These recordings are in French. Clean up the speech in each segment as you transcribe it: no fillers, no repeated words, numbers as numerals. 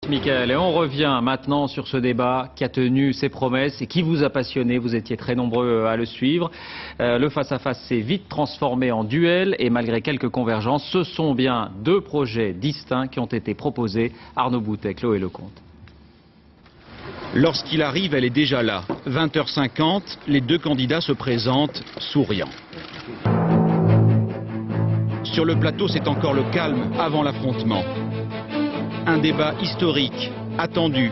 Mickaël, et on revient maintenant sur ce débat qui a tenu ses promesses et qui vous a passionné. Vous étiez très nombreux à le suivre. Le face-à-face s'est vite transformé en duel et malgré quelques convergences, ce sont bien deux projets distincts qui ont été proposés. Arnaud Boutet, Chloé Lecomte. Lorsqu'il arrive, elle est déjà là. 20h50, les deux candidats se présentent souriants. Sur le plateau, c'est encore le calme avant l'affrontement. Un débat historique, attendu,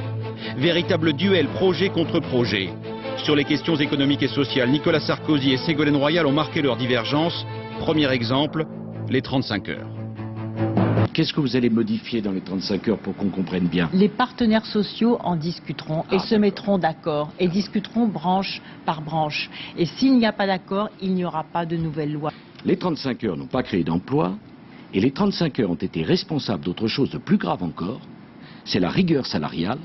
véritable duel projet contre projet. Sur les questions économiques et sociales, Nicolas Sarkozy et Ségolène Royal ont marqué leur divergence. Premier exemple, les 35 heures. Qu'est-ce que vous allez modifier dans les 35 heures pour qu'on comprenne bien? Les partenaires sociaux en discuteront et se mettront d'accord et discuteront branche par branche. Et s'il n'y a pas d'accord, il n'y aura pas de nouvelle loi. Les 35 heures n'ont pas créé d'emploi et les 35 heures ont été responsables d'autre chose de plus grave encore, c'est la rigueur salariale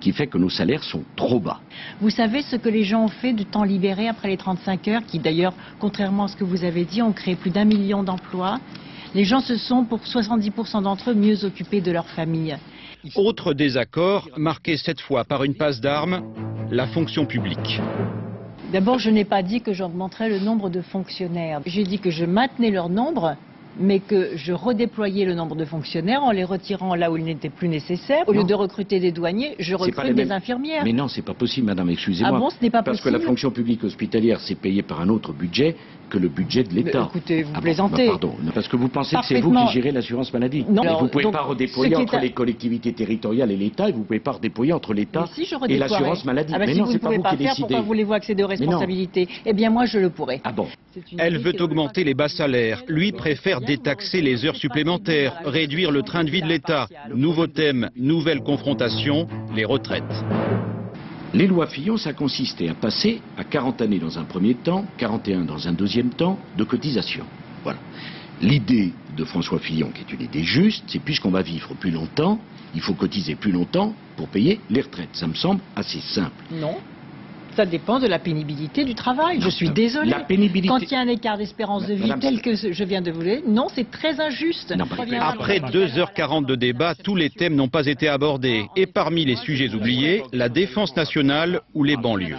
qui fait que nos salaires sont trop bas. Vous savez ce que les gens ont fait du temps libéré après les 35 heures, qui d'ailleurs, contrairement à ce que vous avez dit, ont créé plus d'1 million d'emplois. Les gens se sont, pour 70% d'entre eux, mieux occupés de leur famille. Autre désaccord, marqué cette fois par une passe d'armes, la fonction publique. D'abord, je n'ai pas dit que j'augmenterais le nombre de fonctionnaires. J'ai dit que je maintenais leur nombre, mais que je redéployais le nombre de fonctionnaires en les retirant là où il n'était plus nécessaire. Au lieu de recruter des douaniers, je recrute des infirmières. Mais non, c'est pas possible, madame, excusez-moi. Ah bon, ce n'est pas possible? Parce que la fonction publique hospitalière, c'est payé par un autre budget que le budget de l'État. Écoutez, vous plaisantez. Pardon, parce que vous pensez que c'est vous qui gérez l'assurance maladie. Non. Et Alors, vous ne pouvez pas redéployer entre les les collectivités territoriales et l'État, et vous ne pouvez pas redéployer entre l'État et l'assurance maladie. Ah ben, mais si non, vous c'est ne pas pouvez vous pas qui faire, décidez. pourquoi voulez-vous accéder aux responsabilités? Eh bien, moi, je le pourrais. Ah bon? Elle veut augmenter les bas salaires. Lui préfère détaxer les heures supplémentaires, réduire le train de vie de l'État. Nouveau thème, nouvelle confrontation, les retraites. Les lois Fillon, ça consistait à passer à 40 années dans un premier temps, 41 dans un deuxième temps, de cotisation. Voilà. L'idée de François Fillon, qui est une idée juste, c'est puisqu'on va vivre plus longtemps, il faut cotiser plus longtemps pour payer les retraites. Ça me semble assez simple. Non. Ça dépend de la pénibilité du travail. Je suis désolée. La pénibilité... Quand il y a un écart d'espérance de vie tel que je viens de vous le dire, non, c'est très injuste. Non, Après 2h40 de débat, tous les thèmes n'ont pas été abordés. Et parmi les sujets oubliés, la défense nationale ou les banlieues.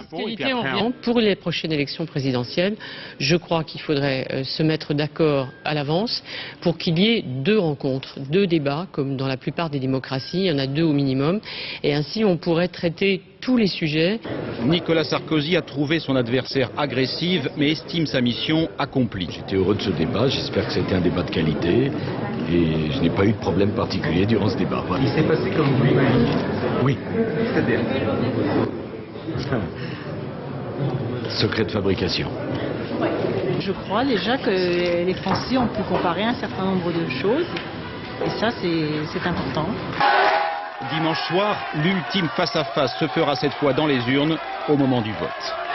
Pour les prochaines élections présidentielles, je crois qu'il faudrait se mettre d'accord à l'avance pour qu'il y ait deux rencontres, deux débats, comme dans la plupart des démocraties, il y en a deux au minimum. Et ainsi, on pourrait traiter tous les sujets. Nicolas Sarkozy a trouvé son adversaire agressive, mais estime sa mission accomplie. J'étais heureux de ce débat, j'espère que c'était un débat de qualité et je n'ai pas eu de problème particulier durant ce débat. Voilà. Il s'est passé comme vous l'imaginez? Oui. C'est-à-dire? Secret de fabrication. Je crois déjà que les Français ont pu comparer un certain nombre de choses et ça c'est important. Dimanche soir, l'ultime face-à-face se fera cette fois dans les urnes au moment du vote.